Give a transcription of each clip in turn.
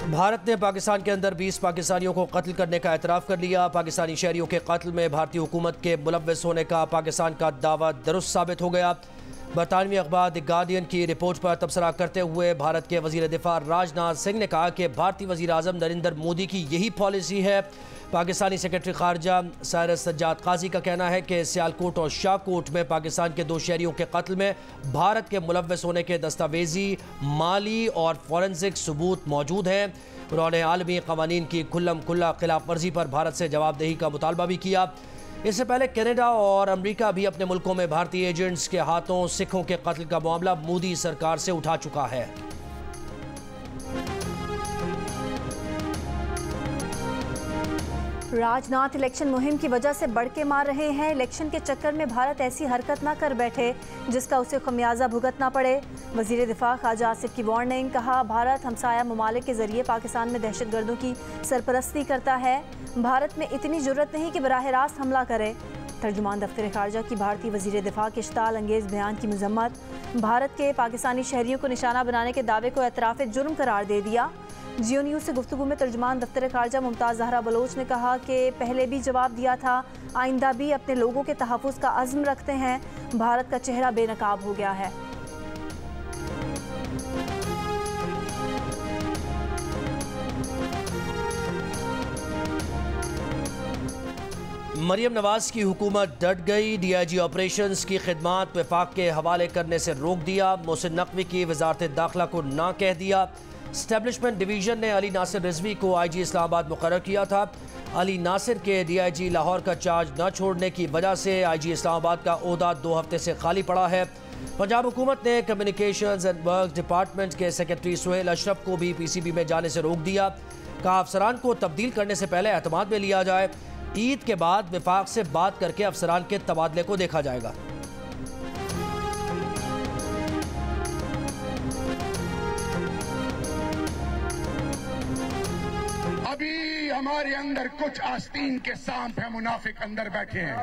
भारत ने पाकिस्तान के अंदर 20 पाकिस्तानियों को कत्ल करने का एतराफ़ कर लिया। पाकिस्तानी शहरियों के कत्ल में भारतीय हुकूमत के मुलव्वस होने का पाकिस्तान का दावा दुरुस्त साबित हो गया। बरतानवी अखबार द गार्डियन की रिपोर्ट पर तबसरा करते हुए भारत के वज़ीर दिफा राजनाथ सिंह ने कहा कि भारतीय वज़ीर आज़म नरेंद्र मोदी की यही पॉलिसी है। पाकिस्तानी सेक्रेटरी खारजा साइरस सज्जाद काजी का कहना है कि सियालकोट और शाहकोट में पाकिस्तान के 2 शहरियों के कत्ल में भारत के मुलव्वस होने के दस्तावेजी, माली और फॉरेंसिक सबूत मौजूद हैं। उन्होंने आलमी क़वानीन की खुल्लम खुल्ला खिलाफ वर्जी पर भारत से जवाबदेही का मुतालबा भी किया। इससे पहले कनाडा और अमेरिका भी अपने मुल्कों में भारतीय एजेंट्स के हाथों सिखों के कत्ल का मामला मोदी सरकार से उठा चुका है। राजनाथ इलेक्शन मुहिम की वजह से बढ़ के मार रहे हैं। इलेक्शन के चक्कर में भारत ऐसी हरकत ना कर बैठे जिसका उसे खमियाजा भुगतना पड़े। वज़ीर दिफा ख्वाजा आसिफ की वार्निंग, कहा भारत हमसाया ममालिक के जरिए पाकिस्तान में दहशतगर्दों की सरपरस्ती करता है। भारत में इतनी ज़रूरत नहीं कि बराह रास्त हमला करे। तर्जुमान दफ्तर खारजा की भारतीय वज़ीर दिफा के इश्ताल अंगेज़ बयान की मजम्मत। भारत के पाकिस्तानी शहरियों को निशाना बनाने के दावे को एतराफ़ जुर्म करार दे दिया। जियो न्यूज़ से गुफ्तगू में तर्जुमान दफ्तर खारजा मुमताज़ ज़हरा बलोच ने कहा कि पहले भी जवाब दिया था, आइंदा भी अपने लोगों के तहफ़्फ़ुज़ का अज़्म रखते हैं। भारत का चेहरा बेनकाब हो गया है। मरियम नवाज की हुकूमत डट गई। DIG ऑपरेशंस की खिदमात वफाक के हवाले करने से रोक दिया। मोहसिन नकवी की वजारत दाखिला को ना कह दिया। एस्टेब्लिशमेंट डिवीज़न ने अली नासिर रिजवी को IG इस्लामाबाद मुकर्रर किया था। अली नासिर के DIG लाहौर का चार्ज न छोड़ने की वजह से IG इस्लामाबाद का ओहदा 2 हफ्ते से खाली पड़ा है। पंजाब हुकूमत ने कम्युनिकेशंस एंड वर्क डिपार्टमेंट के सेक्रेटरी सुहेल अशरफ को भी PCB में जाने से रोक दिया। कहा अफसरान को तब्दील करने से पहले एतमाद में लिया जाए। ईद के बाद विफाक से बात करके अफसरान के तबादले को देखा जाएगा। अभी हमारे अंदर कुछ आस्तीन के सांप है, मुनाफिक अंदर बैठे हैं,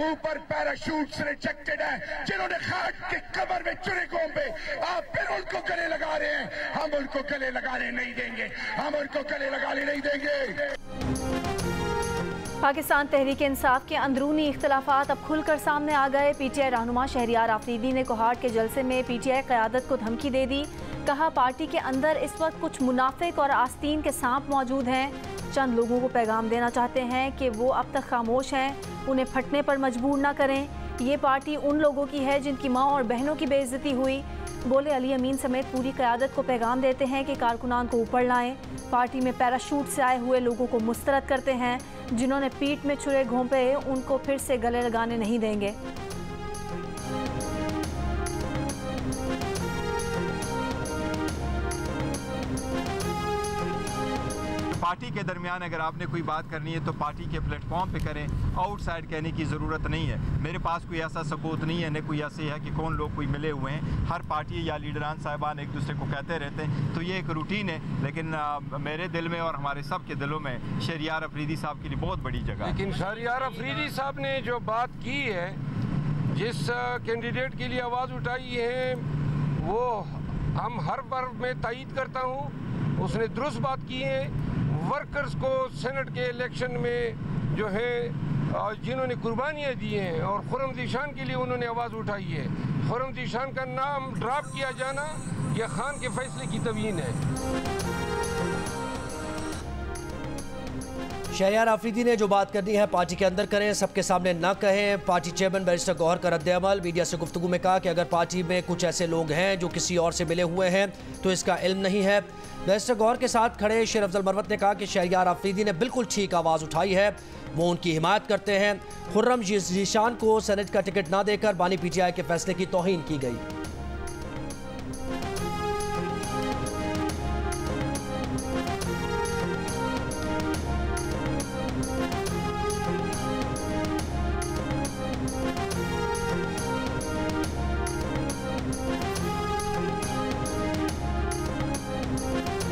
ऊपर पैराशूट से रिजेक्टेड है, जिन्होंने खाक के कमर में चुरिकों पे आप फिर उनको गले लगा रहे हैं। हम उनको गले लगाने नहीं देंगे, हम उनको गले लगाने नहीं देंगे। पाकिस्तान तहरीक इंसाफ के अंदरूनी इख्तलाफात अब खुलकर सामने आ गए। PTI रहनुमा शहरियार आफरीदी ने कोहाट के जलसे में PTI क़यादत को धमकी दे दी। कहा पार्टी के अंदर इस वक्त कुछ मुनाफिक और आस्तीन के सांप मौजूद हैं। चंद लोगों को पैगाम देना चाहते हैं कि वो अब तक खामोश हैं, उन्हें फटने पर मजबूर ना करें। ये पार्टी उन लोगों की है जिनकी माँ और बहनों की बेइज्जती हुई। बोले अली अमीन समेत पूरी क़यादत को पैगाम देते हैं कि कारकुनान को ऊपर लाएं। पार्टी में पैराशूट से आए हुए लोगों को मुस्तरद करते हैं। जिन्होंने पीठ में छुरे घोंपे उनको फिर से गले लगाने नहीं देंगे। पार्टी के दरमियान अगर आपने कोई बात करनी है तो पार्टी के प्लेटफॉर्म पे करें, आउटसाइड कहने की ज़रूरत नहीं है। मेरे पास कोई ऐसा सबूत नहीं है, न कोई ऐसे है कि कौन लोग कोई मिले हुए हैं। हर पार्टी या लीडरान साहिबान एक दूसरे को कहते रहते हैं, तो ये एक रूटीन है। लेकिन मेरे दिल में और हमारे सब के दिलों में शहरियार अफरीदी साहब के लिए बहुत बड़ी जगह है। लेकिन शहरियार अफरीदी साहब ने जो बात की है, जिस कैंडिडेट के लिए आवाज़ उठाई है, वो हम हर वर्ग में तायीद करता हूँ। उसने दुरुस्त बात की है। वर्कर्स को सेनेट के इलेक्शन में जो है जिन्होंने कुर्बानियाँ दी हैं और खुर्रम ज़ीशान के लिए उन्होंने आवाज़ उठाई है, खुर्रम ज़ीशान का नाम ड्रॉप किया जाना यह खान के फैसले की तवीन है। शहरियार आफरीदी ने जो बात करनी है पार्टी के अंदर करें, सबके सामने ना कहें। पार्टी चेयरमैन बैरिस्टर गौहर का रद्द-ए-अमल। मीडिया से गुफ्तगू में कहा कि अगर पार्टी में कुछ ऐसे लोग हैं जो किसी और से मिले हुए हैं तो इसका इल्म नहीं है। बैरिस्टर गौहर के साथ खड़े शेर अफजल मरवत ने कहा कि शहरियार आफरीदी ने बिल्कुल ठीक आवाज़ उठाई है, वो उनकी हिमायत करते हैं। खुर्रम ज़ीशान को सेनेट का टिकट ना देकर बानी PTI के फैसले की तौहीन की गई।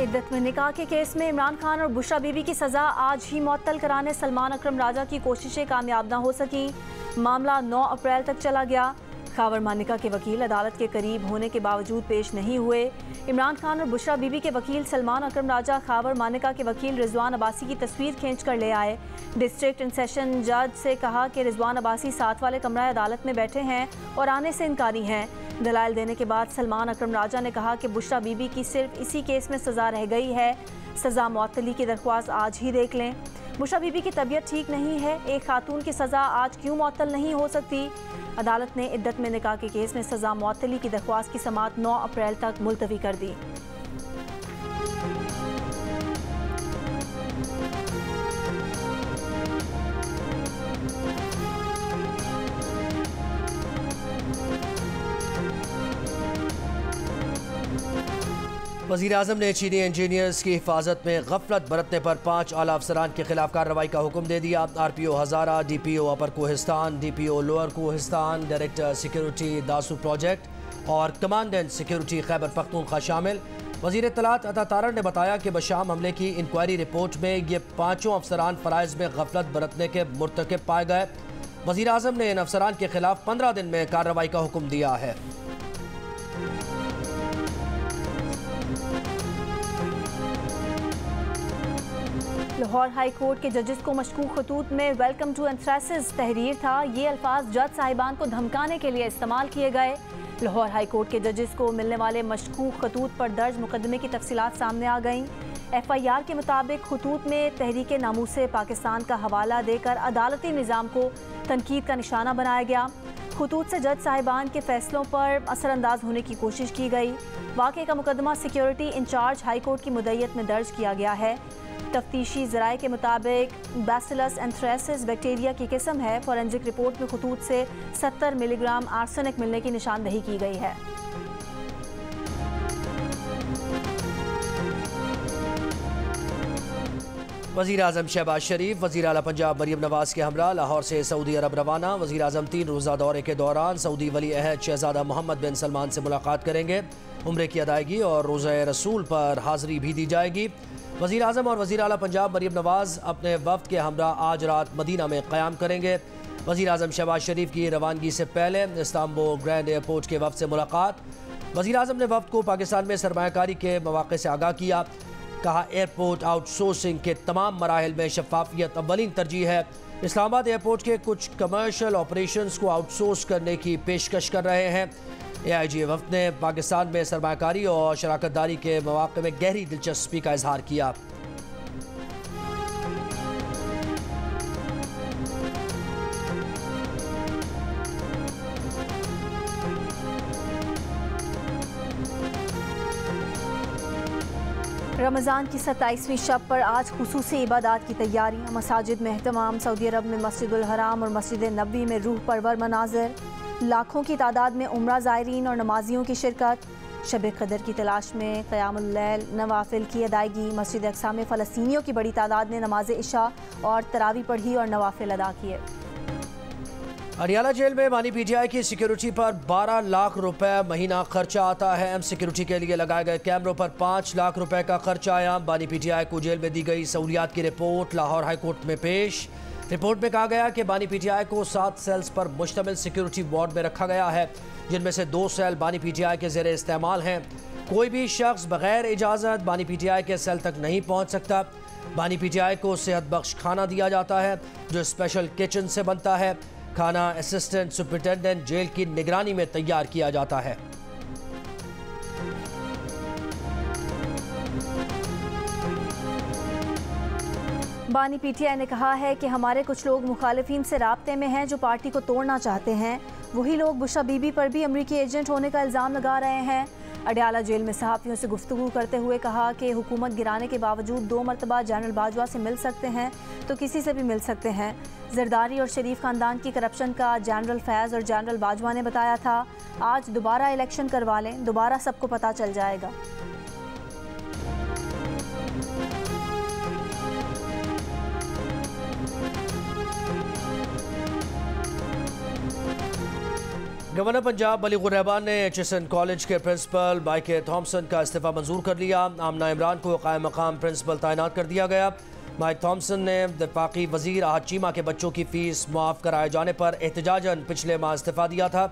इद्दत में निकाह के केस में इमरान खान और बुशरा बीबी की सज़ा आज ही मुअत्तल कराने सलमान अकरम राजा की कोशिशें कामयाब न हो सकी। मामला 9 अप्रैल तक चला गया। खावर मानिका के वकील अदालत के करीब होने के बावजूद पेश नहीं हुए। इमरान खान और बुशरा बीबी के वकील सलमान अकरम राजा खावर मानिका के वकील रिजवान अब्बासी की तस्वीर खींच कर ले आए। डिस्ट्रिक्ट एंड सेशन जज से कहा कि रिजवान अब्बासी साथ वाले कमरा अदालत में बैठे हैं और आने से इनकारी हैं। दलाइल देने के बाद सलमान अकरम राजा ने कहा कि बुशरा बीबी की सिर्फ इसी केस में सज़ा रह गई है, सज़ा मुअत्तली की दरख्वास्त आज ही देख लें। बुशरा बीबी की तबीयत ठीक नहीं है, एक खातून की सज़ा आज क्यों मुअत्तल नहीं हो सकती? अदालत ने इद्दत में निकाह के केस में सज़ा मुअत्तली की दरख्वास्त की समाअत 9 अप्रैल तक मुलतवी कर दी। वज़ीर आज़म ने चीनी इंजीनियर्स की हिफाजत में गफलत बरतने पर 5 आला अफसरान के खिलाफ कार्रवाई का हुक्म दे दिया। RPO Hazara, DPO upper Kohistan, DPO lower Kohistan, director security Dasu project और कमांडेंट सिक्योरिटी खैबर पख्तूनख्वा शामिल। वज़ीर इत्तलात अता तारड़ ने बताया कि बशाम हमले की इंक्वायरी रिपोर्ट में ये 5 अफसरान फ़राइज़ में गफलत बरतने के मुर्तकिब पाए गए। वज़ीर आज़म ने इन अफसरान के खिलाफ 15 दिन में कार्रवाई का हुक्म दिया है। लाहौर हाई कोर्ट के जजेस को मशकूक खतूत में वेलकम टू एंथ्रेसिस तहरीर था। ये अल्फाज जज साहिबान को धमकाने के लिए इस्तेमाल किए गए। लाहौर हाई कोर्ट के जजेस को मिलने वाले मशकूक खतूत पर दर्ज मुकदमे की तफसीलात सामने आ गईं। FIR के मुताबिक खतूत में तहरीक नामूसे पाकिस्तान का हवाला देकर अदालती निज़ाम को तनकीद का निशाना बनाया गया। खतूत से जज साहिबान के फैसलों पर असरअंदाज होने की कोशिश की गई। वाक़े का मुकदमा सिक्योरिटी इंचार्ज हाई कोर्ट की मुद्दत में दर्ज किया गया है। तफ्तीशी ज़राए के मुताबिक बैसिलस एंथ्रेसिस बैक्टीरिया की किस्म है। फॉरेंसिक रिपोर्ट में खतूत से 70 मिलीग्राम आर्सेनिक मिलने की निशानदही की गई है। वज़ीर आज़म शहबाज शरीफ वज़ीर आला पंजाब मरीम नवाज़ के हमरा लाहौर से सऊदी अरब रवाना। वज़ीर आज़म 3 रोज़ा दौरे के दौरान सऊदी वली अहद शहज़ादा मोहम्मद बिन सलमान से मुलाकात करेंगे। उम्रे की अदायगी और रोज़ा रसूल पर हाज़री भी दी जाएगी। वज़ीर आज़म और वज़ीर आला पंजाब मरीम नवाज़ अपने वफ़द के हमरा आज रात मदीना में क़याम करेंगे। वज़ीर आज़म शहबाज शरीफ की रवानगी से पहले इस्तांबुल ग्रैंड एयरपोर्ट के वफ़द से मुलाकात। वज़ीर आज़म ने वफ़द को पाकिस्तान में सरमायाकारी के मौक़े से आगाह किया। कहा एयरपोर्ट आउटसोर्सिंग के तमाम मराहिल में शफाफियत अव्वलीन तरजीह है। इस्लामाबाद एयरपोर्ट के कुछ कमर्शियल ऑपरेशंस को आउटसोर्स करने की पेशकश कर रहे हैं। AIG वफ़द ने पाकिस्तान में सरमायाकारी और शराकत दारी के मौक़े में गहरी दिलचस्पी का इजहार किया। रमज़ान की 27वीं शब पर आज खुसूसी इबादत की तैयारी। मसाजिद में एहतमाम। सऊदी अरब में मस्जिदुल हराम और मस्जिद नबवी में रूह परवर मनाज़िर। लाखों की तादाद में उम्रा ज़ायरीन और नमाजियों की शिरकत। शब क़दर की तलाश में क़यामुल लैल नवाफिल की अदायगी। मस्जिद अक़सा में फ़लस्तीनियों की बड़ी तादाद ने नमाज इशा और तरावी पढ़ी और नवाफिल अदा किए। अडियाला जेल में बानी PTI की सिक्योरिटी पर 12 लाख रुपए महीना खर्चा आता है। एम सिक्योरिटी के लिए लगाए गए कैमरों पर 5 लाख रुपए का खर्चा आया। बानी PTI को जेल में दी गई सहूलियात की रिपोर्ट लाहौर हाई कोर्ट में पेश। रिपोर्ट में कहा गया कि बानी PTI को 7 सेल्स पर मुश्तमिल सिक्योरिटी वार्ड में रखा गया है, जिनमें से 2 सेल बानी PTI के ज़ेरे इस्तेमाल हैं। कोई भी शख्स बगैर इजाज़त बानी PTI के सेल तक नहीं पहुँच सकता। बानी PTI को सेहत बख्श खाना दिया जाता है जो स्पेशल किचन से बनता है। खाना असिस्टेंट सुपरिटेंडेंट जेल की निगरानी में तैयार किया जाता है। बानी PTI ने कहा है कि हमारे कुछ लोग मुखालिफिन से राब्ते में हैं जो पार्टी को तोड़ना चाहते हैं। वही लोग बुशरा बीबी पर भी अमरीकी एजेंट होने का इल्ज़ाम लगा रहे हैं। अडियाला जेल में सहाफ़ियों से गुफ्तगू करते हुए कहा कि हुकूमत गिराने के बावजूद 2 मरतबा जनरल बाजवा से मिल सकते हैं तो किसी से भी मिल सकते हैं। जरदारी और शरीफ ख़ानदान की करप्शन का जनरल फैज़ और जनरल बाजवा ने बताया था। आज दोबारा इलेक्शन करवा लें, दोबारा सबको पता चल जाएगा। गवर्नर पंजाब मलिक रहमान ने HSN कॉलेज के प्रिंसिपल माइके थॉम्सन का इस्तीफ़ा मंजूर कर लिया। आमना इमरान को कायम मकाम प्रिंसिपल तैनात कर दिया गया। माइक थॉम्सन ने वफाकी वज़ीर आहद चीमा के बच्चों की फ़ीस मुआफ़ कराए जाने पर एहतजाजन पिछले माह इस्तीफ़ा दिया था।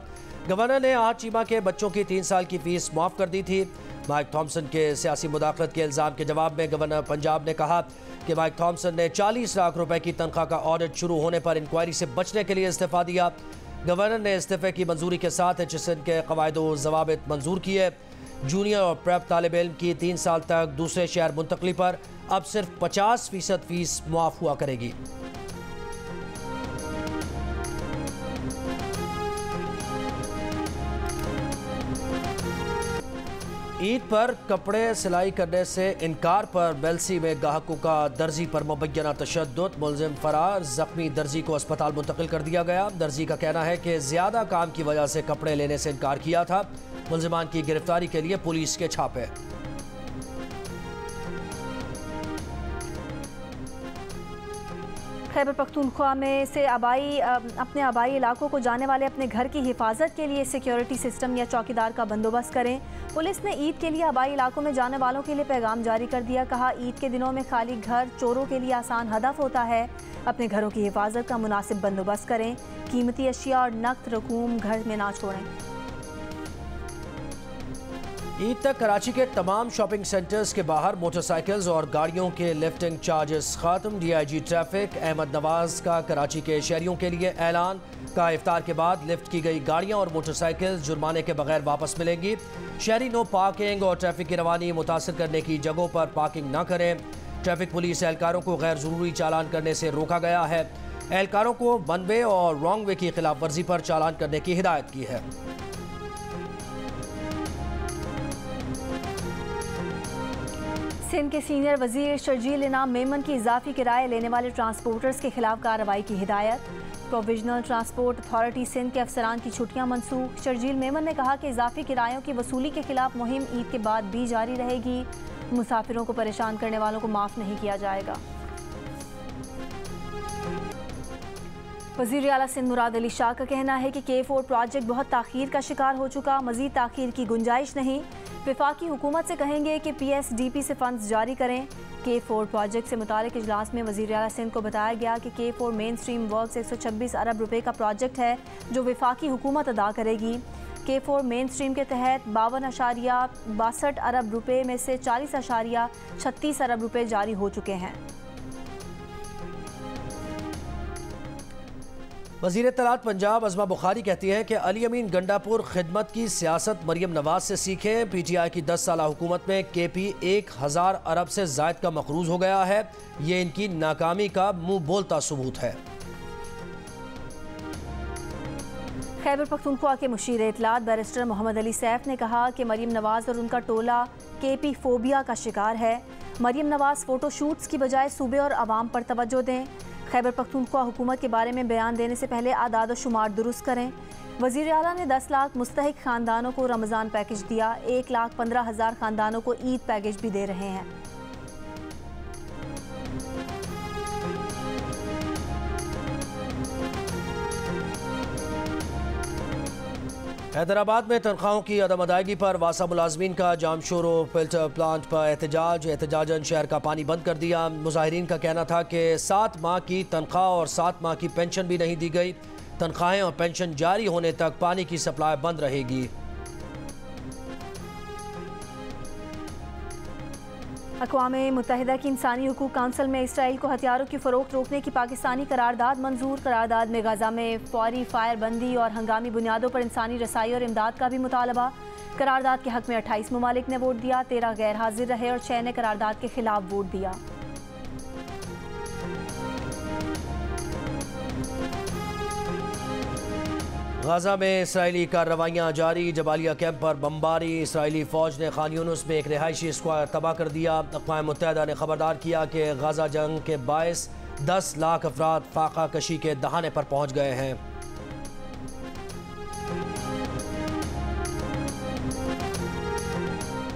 गवर्नर ने आज चीमा के बच्चों की 3 साल की फीस माफ कर दी थी। माइक थॉमसन के सियासी मुदाखलत के इल्जाम के जवाब में गवर्नर पंजाब ने कहा कि माइक थॉमसन ने 40 लाख रुपए की तनख्वाह का ऑडिट शुरू होने पर इंक्वायरी से बचने के लिए इस्तीफा दिया। गवर्नर ने इस्तीफे की मंजूरी के साथ HSN के कवायद व ज़वाबित मंजूर किए। जूनियर और प्रेप तालिब इल्म की 3 साल तक दूसरे शहर मुंतकली पर अब सिर्फ 50% फीस मुआफ हुआ करेगी। ईद पर कपड़े सिलाई करने से इनकार पर बेलसी में ग्राहकों का दर्जी पर मुबैना तशद्दुद, मुलजिम फरार, जख्मी दर्जी को अस्पताल मुंतकिल कर दिया गया। दर्जी का कहना है कि ज्यादा काम की वजह से कपड़े लेने से इनकार किया था। मुलजिमान की गिरफ्तारी के लिए पुलिस के छापे। खैबर पख्तूनख्वा में से अपने आबाई इलाकों को जाने वाले अपने घर की हिफाजत के लिए सिक्योरिटी सिस्टम या चौकीदार का बंदोबस्त करें। पुलिस ने ईद के लिए आबाई इलाकों में जाने वालों के लिए पैगाम जारी कर दिया। कहा, ईद के दिनों में खाली घर चोरों के लिए आसान हदफ होता है। अपने घरों की हिफाजत का मुनासिब बंदोबस्त करें। कीमती अशिया और नकद रकूम घर में ना छोड़ें। ईद तक कराची के तमाम शॉपिंग सेंटर्स के बाहर मोटरसाइकिल्स और गाड़ियों के लिफ्टिंग चार्जेस खत्म। DIG ट्रैफिक अहमद नवाज का कराची के शहरियों के लिए ऐलान। का इफ्तार के बाद लिफ्ट की गई गाड़ियां और मोटरसाइकिल जुर्माने के बगैर वापस मिलेंगी। शहरी नो पार्किंग और ट्रैफिक की रवानी मुतासर करने की जगहों पर पार्किंग न करें। ट्रैफिक पुलिस एहलकारों को गैर जरूरी चालान करने से रोका गया है। एहलकारों को वन वे और रॉन्ग वे की खिलाफ वर्जी पर चालान करने की हिदायत की है। सिंध के सीनियर वजीर शर्जील इनाम मेमन की इजाफी किराए लेने वाले ट्रांसपोर्टर्स के खिलाफ कार्रवाई की हिदायत। प्रोविजनल ट्रांसपोर्ट अथॉरिटी सिंध के अफसरान की छुट्टियां मनसूख। शर्जील मेमन ने कहा कि इजाफी किरायों की वसूली के खिलाफ मुहिम ईद के बाद भी जारी रहेगी। मुसाफिरों को परेशान करने वालों को माफ नहीं किया जाएगा। वज़ीर आला सिंध मुराद अली शाह का कहना है कि K4 प्रोजेक्ट बहुत ताख़ीर का शिकार हो चुका, मज़ीद ताख़ीर की गुंजाइश नहीं। वफाकी हुकूमत से कहेंगे कि PSDP से फंड्स जारी करें। K4 प्रोजेक्ट से मुतालिक इजलास में वज़ीर आला सिंध को बताया गया कि K4 मेन स्ट्रीम वर्क्स 126 अरब रुपए का प्रोजेक्ट है जो वफाकी हुकूमत अदा करेगी। K4 मेन स्ट्रीम के तहत 52.62 अरब रुपए में से 40.36 अरब रुपए जारी हो चुके हैं। वज़ीर इत्तलात पंजाब अज़मा बुखारी कहती हैं कि अली अमीन गंडापुर खिदमत की सियासत मरियम नवाज से सीखें। PTI की 10 साल हुकूमत में KP 1000 अरब से ज़ायद का मकरूज हो गया है। ये इनकी नाकामी का मुंह बोलता सबूत है। खैबर पख्तूनख्वा के मुशीर इत्तलात बैरिस्टर मोहम्मद अली सैफ ने कहा कि मरियम नवाज और उनका टोला KP फोबिया का शिकार है। मरियम नवाज फ़ोटो शूट्स की बजाय सूबे और आवाम पर तवज्जो दें। खैबर पख्तूनख्वा हुकूमत के बारे में बयान देने से पहले आदाद व शुमार दुरुस्त करें। वज़ीर आला ने 10 लाख मुस्तहिक ख़ानदानों को रमज़ान पैकेज दिया। 1,15,000 ख़ानदानों को ईद पैकेज भी दे रहे हैं। हैदराबाद में तनख्वाहों की अदम अदायगी पर वासा मुलाजमीन का जामशोरो फिल्टर प्लांट पर एहतजाजन शहर का पानी बंद कर दिया। मुजाहिरीन का कहना था कि 7 माह की तनख्वाह और 7 माह की पेंशन भी नहीं दी गई। तनख्वाहें और पेंशन जारी होने तक पानी की सप्लाई बंद रहेगी। अक़वाम मुत्तहिदा की इंसानी हुकूक काउंसिल में इसराइल को हथियारों की फ़रोख्त रोकने की पाकिस्तानी करारदाद मंजूर। करारदाद में गाज़ा में फौरी फायर बंदी और हंगामी बुनियादों पर इंसानी रसाई और इमदाद का भी मुतालबा। करारदाद के हक़ में 28 ममालिक ने वोट दिया, 13 गैर हाजिर रहे और 6 ने करारदाद के खिलाफ वोट दिया। गाज़ा में इसराइली कार्रवाइयाँ जारी। जबालिया कैंप पर बमबारी। इसराइली फ़ौज ने खान यूनुस में एक रिहायशी स्क्वायर तबाह कर दिया। अक़वाम मुत्तहिदा ने खबरदार किया कि गाज़ा जंग के बायस 10 लाख अफराद फाका कशी के दहाने पर पहुँच गए हैं।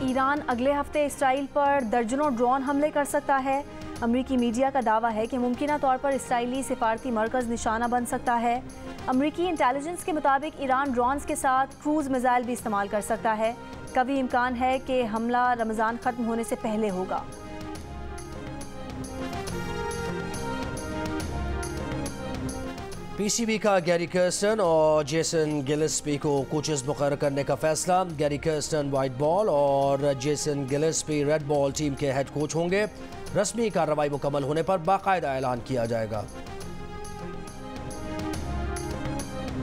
ईरान अगले हफ्ते इसराइल पर दर्जनों ड्रोन हमले कर सकता है। अमरीकी मीडिया का दावा है कि मुमकिना तौर पर इसराइली सिफारती मरकज़ निशाना बन सकता है। अमरीकी इंटेलिजेंस के मुताबिक ईरान ड्रोन्स के साथ क्रूज मिसाइल भी इस्तेमाल कर सकता है। कभी इम्कान है कि हमला रमज़ान ख़त्म होने से पहले होगा। पीसीबी का गैरी कर्स्टन और जेसन गिलेस्पी को कोचेस मुकर्रर करने का फैसला। गैरी कर्स्टन वाइट बॉल और Jason Gillespie red ball team के हेड कोच होंगे। रस्मी कार्रवाई मुकम्मल होने पर बाकायदा ऐलान किया जाएगा।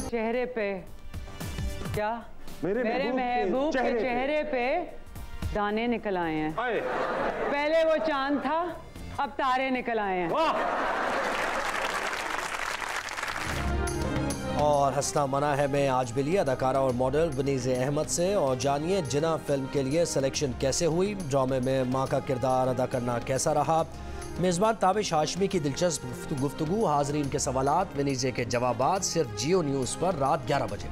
चेहरे पे क्या मेरे महबूब के चेहरे पे दाने निकल आए हैं। पहले वो चांद था, अब तारे निकल आए हैं। और हंसना मना है में आज मिली अदाकारा और मॉडल वनीज़े अहमद से। और जानिए जिना फिल्म के लिए सिलेक्शन कैसे हुई, ड्रामे में मां का किरदार अदा करना कैसा रहा। मेज़बान ताबिश हाशमी की दिलचस्प गुफ्तगू, हाजरीन के सवालात, वनीज़े के जवाबात सिर्फ जियो न्यूज़ पर रात 11 बजे।